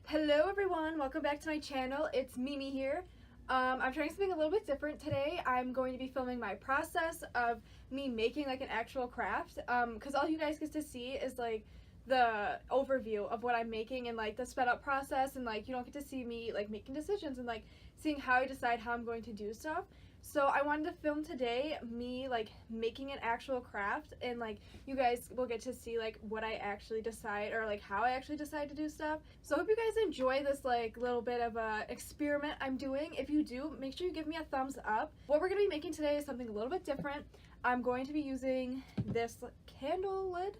Hello everyone, welcome back to my channel. It's Mimi here. I'm trying something a little bit different today. I'm going to be filming my process of me making like an actual craft, because all you guys get to see is like the overview of what I'm making and like the sped up process, and like you don't get to see me like making decisions and like seeing how I decide how I'm going to do stuff. So I wanted to film today me like making an actual craft, and like you guys will get to see like what I actually decide, or like how I actually decide to do stuff. So I hope you guys enjoy this like little bit of a experiment I'm doing. If you do, make sure you give me a thumbs up. What we're gonna be making today is something a little bit different. I'm going to be using this candle lid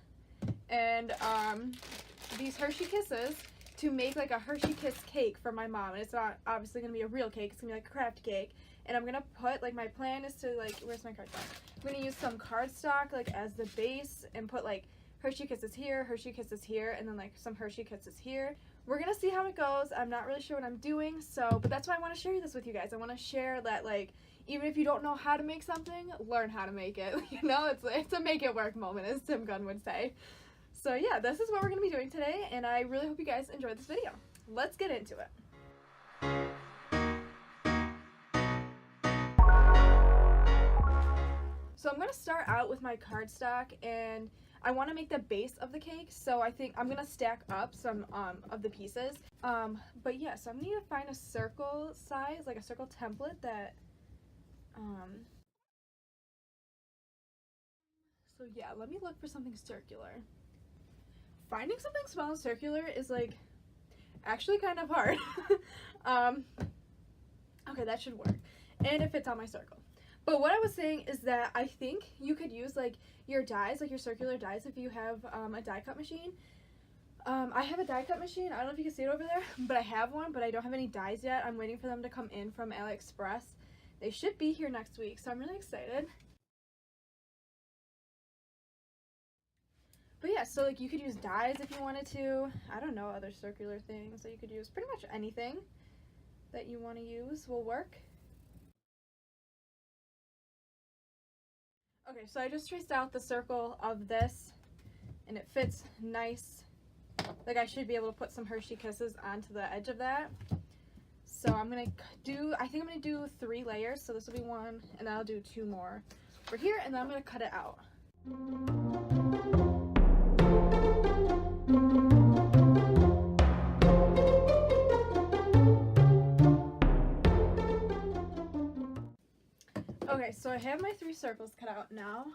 and these Hershey Kisses to make like a Hershey Kiss cake for my mom. And it's not obviously gonna be a real cake, it's gonna be like a craft cake. And I'm gonna put, like, my plan is to like, where's my cardstock? I'm gonna use some cardstock like as the base and put like Hershey Kisses here, Hershey Kisses here, and then like some Hershey Kisses here. We're gonna see how it goes. I'm not really sure what I'm doing, so, but that's why I want to share this with you guys. I want to share that like, even if you don't know how to make something, learn how to make it. You know, it's a make it work moment, as Tim Gunn would say. So yeah, this is what we're gonna be doing today, and I really hope you guys enjoy this video. Let's get into it. So I'm going to start out with my cardstock, and I want to make the base of the cake, so I think I'm going to stack up some of the pieces. But yeah, so I'm going to need to find a circle size, like a circle template that, so yeah, let me look for something circular. Finding something small and circular is like actually kind of hard. Okay, that should work, and it fits on my circle. But what I was saying is that I think you could use like your dies, like your circular dies, if you have a die cut machine. I have a die cut machine. I don't know if you can see it over there, but I have one, but I don't have any dies yet. I'm waiting for them to come in from AliExpress. They should be here next week, so I'm really excited. But yeah, so like you could use dies if you wanted to. I don't know, other circular things that you could use. Pretty much anything that you want to use will work. Okay, so I just traced out the circle of this, and it fits nice. Like I should be able to put some Hershey Kisses onto the edge of that. So I'm gonna I think I'm gonna do 3 layers. So this will be 1, and then I'll do 2 more over here, and then I'm gonna cut it out. Okay, so I have my 3 circles cut out now,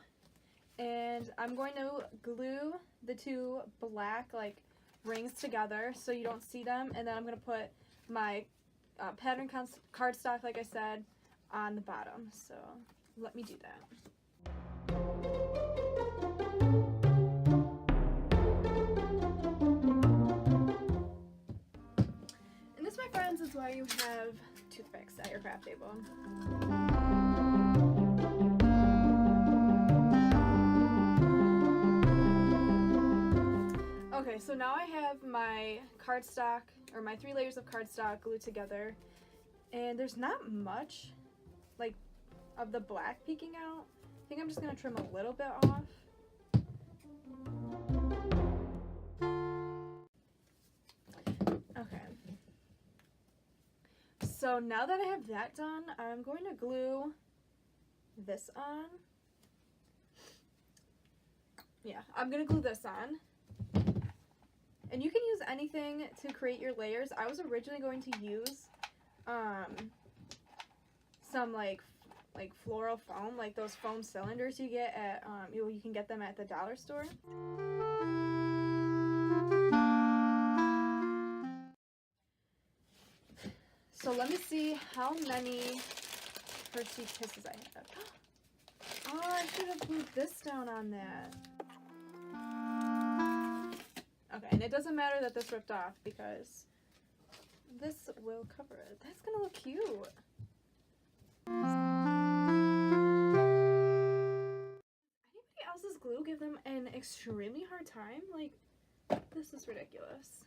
and I'm going to glue the 2 black like rings together so you don't see them, and then I'm going to put my pattern cardstock, like I said, on the bottom. So let me do that. And this, my friends, is why you have toothpicks at your craft table. Okay, so now I have my cardstock, or my 3 layers of cardstock glued together, and there's not much like of the black peeking out. I think I'm just gonna trim a little bit off. Okay. So now that I have that done, I'm going to glue this on. Yeah, I'm gonna glue this on. And you can use anything to create your layers. I was originally going to use some like floral foam, like those foam cylinders you get at you can get them at the dollar store. So let me see how many Hershey Kisses I have. Oh, I should have glued this down on that. Okay, and it doesn't matter that this ripped off because this will cover it. That's gonna look cute. Anybody else's glue give them an extremely hard time? Like, this is ridiculous.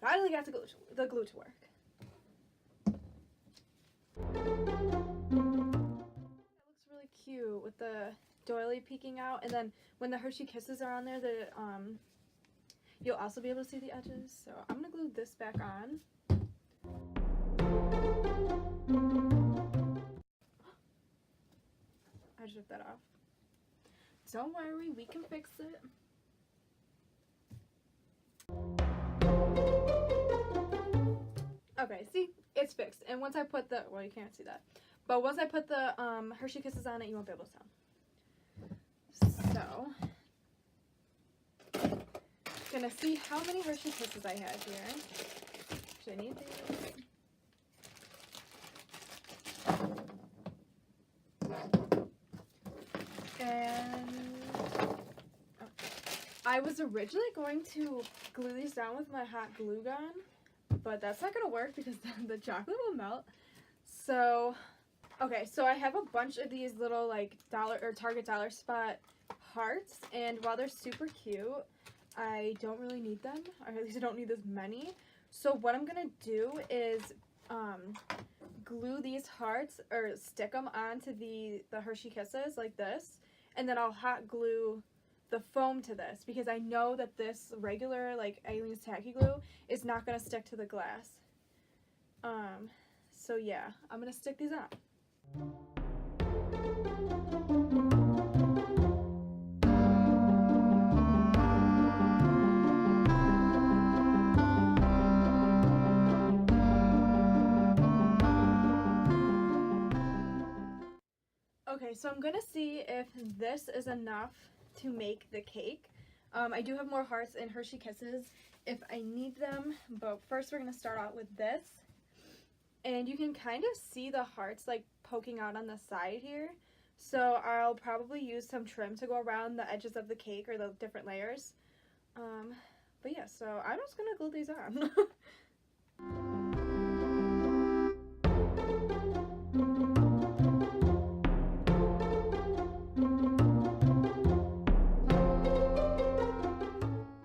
finally got the glue to work. That looks really cute with the doily peeking out, and then when the Hershey Kisses are on there, you'll also be able to see the edges. So I'm gonna glue this back on. I just ripped that off. Don't worry, we can fix it. Okay, see? It's fixed. And once I put the, well, you can't see that. But once I put the Hershey Kisses on it, you won't be able to tell. So, gonna see how many Hershey Kisses I have here. Should I need these? And I was originally going to glue these down with my hot glue gun, but that's not gonna work because the chocolate will melt. So, okay, so I have a bunch of these little like Target dollar spot hearts, and while they're super cute, I don't really need them, or at least I don't need this many. So what I'm gonna do is glue these hearts, or stick them onto the Hershey Kisses like this, and then I'll hot glue the foam to this, because I know that this regular like Aleene's tacky glue is not gonna stick to the glass. So yeah, I'm gonna stick these on. Okay, so I'm gonna see if this is enough to make the cake. I do have more hearts and Hershey Kisses if I need them, but first we're gonna start out with this. And you can kind of see the hearts like poking out on the side here. So I'll probably use some trim to go around the edges of the cake, or the different layers. But yeah, so I'm just gonna glue these on.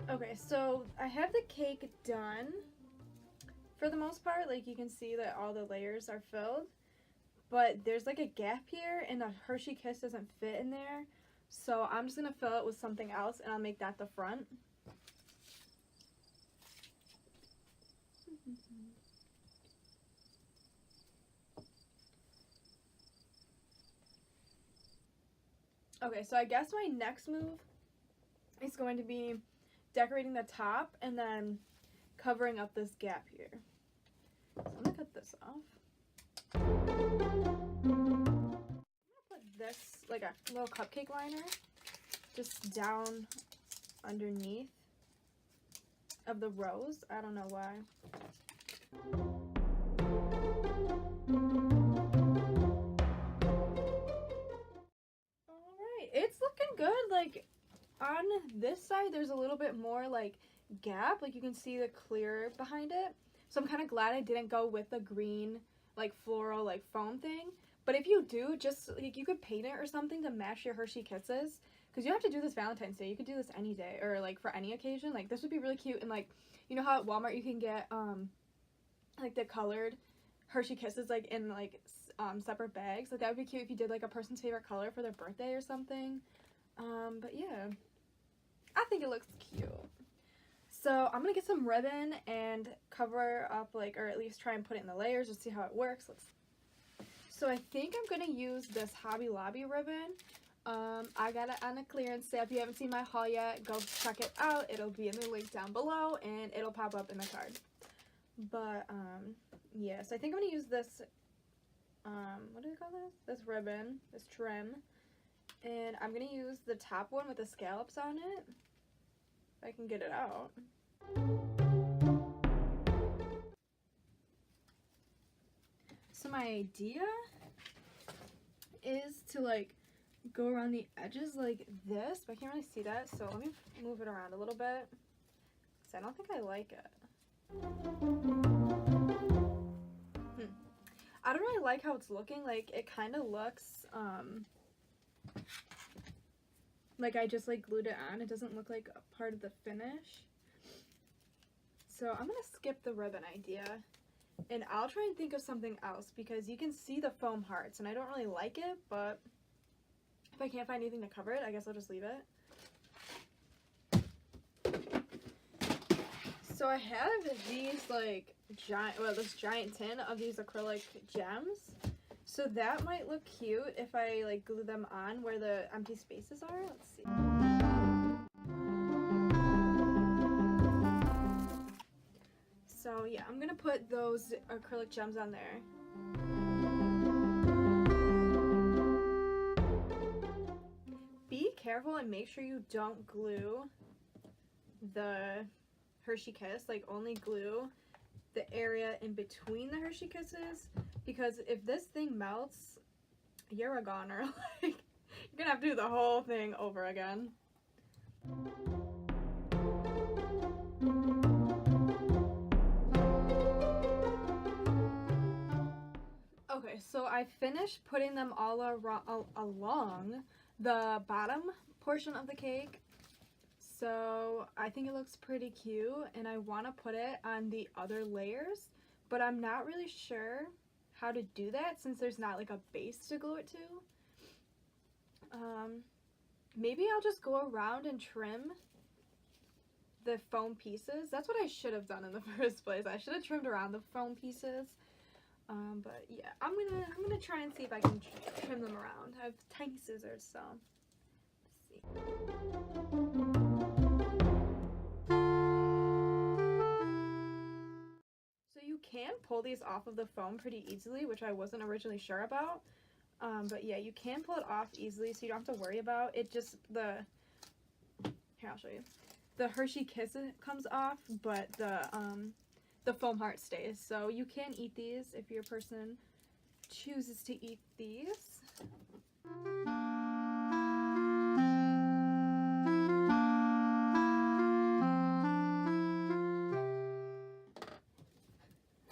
Okay, so I have the cake done for the most part. Like, you can see that all the layers are filled, but there's like a gap here and the Hershey Kiss doesn't fit in there. So I'm just gonna fill it with something else, and I'll make that the front. Okay, so I guess my next move is going to be decorating the top and then covering up this gap here. So I'm gonna cut this off. I'm gonna put this, like a little cupcake liner, just down underneath of the rose. I don't know why. Alright, it's looking good. Like, on this side, there's a little bit more, like, gap. Like, you can see the clear behind it. So I'm kind of glad I didn't go with the green, like, floral, like, foam thing. But if you do, just, like, you could paint it or something to match your Hershey Kisses. Because you don't have to do this Valentine's Day. You could do this any day, or, like, for any occasion. Like, this would be really cute. And, like, you know how at Walmart you can get, like, the colored Hershey Kisses, like, in, like, separate bags? Like, that would be cute if you did, like, a person's favorite color for their birthday or something. But yeah, I think it looks cute. So I'm gonna get some ribbon and cover up, like, or at least try and put it in the layers, just see how it works. So I think I'm gonna use this Hobby Lobby ribbon. I got it on a clearance sale. If you haven't seen my haul yet, go check it out. It'll be in the link down below, and it'll pop up in the card. But yeah, so I think I'm gonna use this, what do they call this? This ribbon, this trim. And I'm gonna use the top one with the scallops on it, if I can get it out. So my idea is to, like, go around the edges like this, but I can't really see that, so let me move it around a little bit, because I don't think I like it. I don't really like how it's looking. Like, it kind of looks like I just, like, glued it on. It doesn't look like a part of the finish. So I'm gonna skip the ribbon idea, and I'll try and think of something else, because you can see the foam hearts and I don't really like it, but if I can't find anything to cover it, I guess I'll just leave it. So I have these like this giant tin of these acrylic gems. So that might look cute if I like glue them on where the empty spaces are. Let's see. So yeah, I'm gonna put those acrylic gems on there. Be careful and make sure you don't glue the Hershey Kiss, like only glue the area in between the Hershey Kisses, because if this thing melts, you're a goner. Like, you're gonna have to do the whole thing over again. Okay, so I finished putting them all along the bottom portion of the cake. So I think it looks pretty cute, and I want to put it on the other layers, but I'm not really sure how to do that since there's not like a base to glue it to. Maybe I'll just go around and trim the foam pieces. That's what I should have done in the first place. I should have trimmed around the foam pieces. But yeah, I'm gonna try and see if I can trim them around. I have tiny scissors, so let's see. So you can pull these off of the foam pretty easily, which I wasn't originally sure about. But yeah, you can pull it off easily, so you don't have to worry about it. Just here, I'll show you. The Hershey Kiss comes off, but the foam heart stays. So you can eat these if your person chooses to eat these.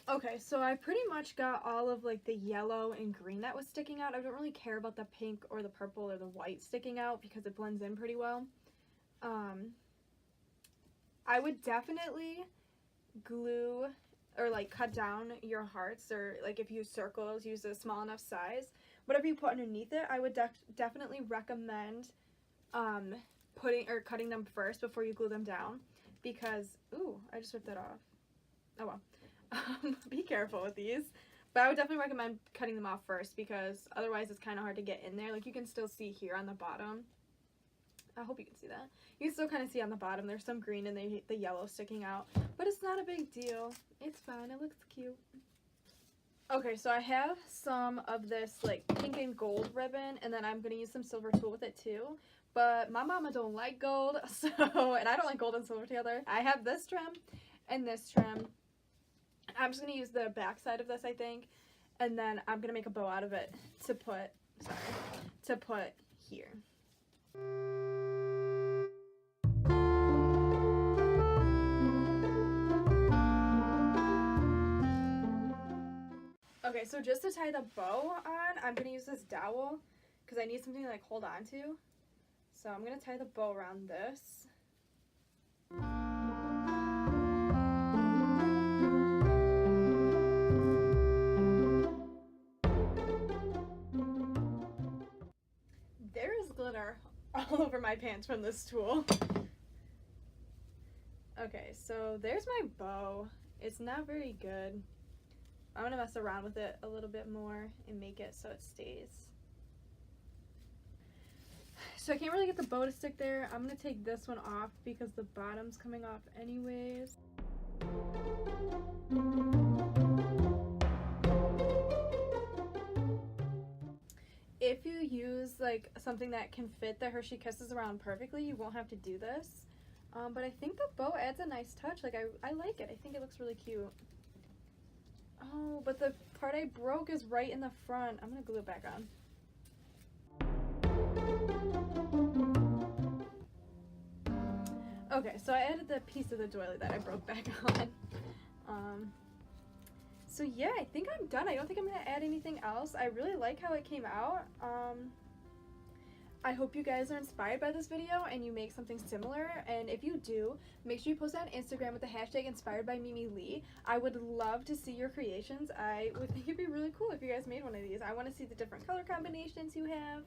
Okay, so I pretty much got all of like the yellow and green that was sticking out. I don't really care about the pink or the purple or the white sticking out because it blends in pretty well. I would definitely glue or like cut down your hearts, or like if you use circles, use a small enough size. Whatever you put underneath it, I would definitely recommend cutting them first before you glue them down, because ooh, I just ripped that off. Oh well. Be careful with these, but I would definitely recommend cutting them off first, because otherwise it's kind of hard to get in there. Like you can still see here on the bottom. I hope you can see that. You can still kind of see on the bottom there's some green and the yellow sticking out, but it's not a big deal. It's fine. It looks cute. Okay, so I have some of this like pink and gold ribbon, and then I'm gonna use some silver tulle with it too. But my mama don't like gold, so, and I don't like gold and silver together. I have this trim and this trim. I'm just gonna use the back side of this, I think, and then I'm gonna make a bow out of it to put here. Okay, so just to tie the bow on, I'm gonna use this dowel because I need something to like hold on to. So I'm gonna tie the bow around this. There is glitter all over my pants from this tool. Okay, so there's my bow. It's not very good. I'm gonna mess around with it a little bit more and make it so it stays. So I can't really get the bow to stick there. I'm gonna take this one off because the bottom's coming off anyways. If you use like something that can fit the Hershey Kisses around perfectly, you won't have to do this. But I think the bow adds a nice touch. Like I like it. I think it looks really cute. Oh, but the part I broke is right in the front. I'm gonna glue it back on. Okay, so I added the piece of the doily that I broke back on. So yeah, I think I'm done. I don't think I'm gonna add anything else. I really like how it came out. I hope you guys are inspired by this video and you make something similar, and if you do, make sure you post it on Instagram with the hashtag inspiredbymimilee. I would love to see your creations. I would think it'd be really cool if you guys made one of these. I want to see the different color combinations you have.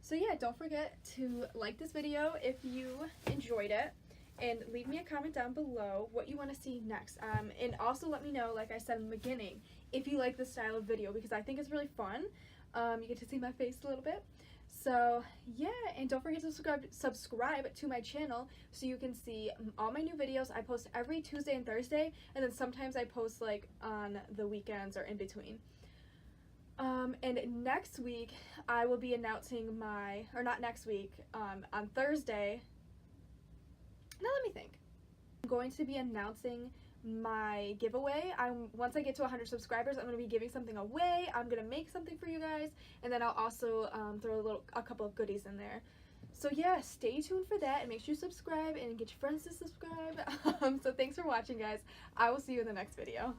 So yeah, don't forget to like this video if you enjoyed it, and leave me a comment down below what you want to see next. And also let me know, like I said in the beginning, if you like this style of video, because I think it's really fun. You get to see my face a little bit. So yeah, and don't forget to subscribe to my channel so you can see all my new videos. I post every Tuesday and Thursday, and then sometimes I post like on the weekends or in between. And next week I will be announcing my, or not next week, on Thursday. Now let me think. I'm going to be announcing my giveaway. Once I get to 100 subscribers, I'm going to be giving something away. I'm going to make something for you guys, and then I'll also throw a couple of goodies in there. So yeah, stay tuned for that, and make sure you subscribe and get your friends to subscribe. So thanks for watching, guys. I will see you in the next video.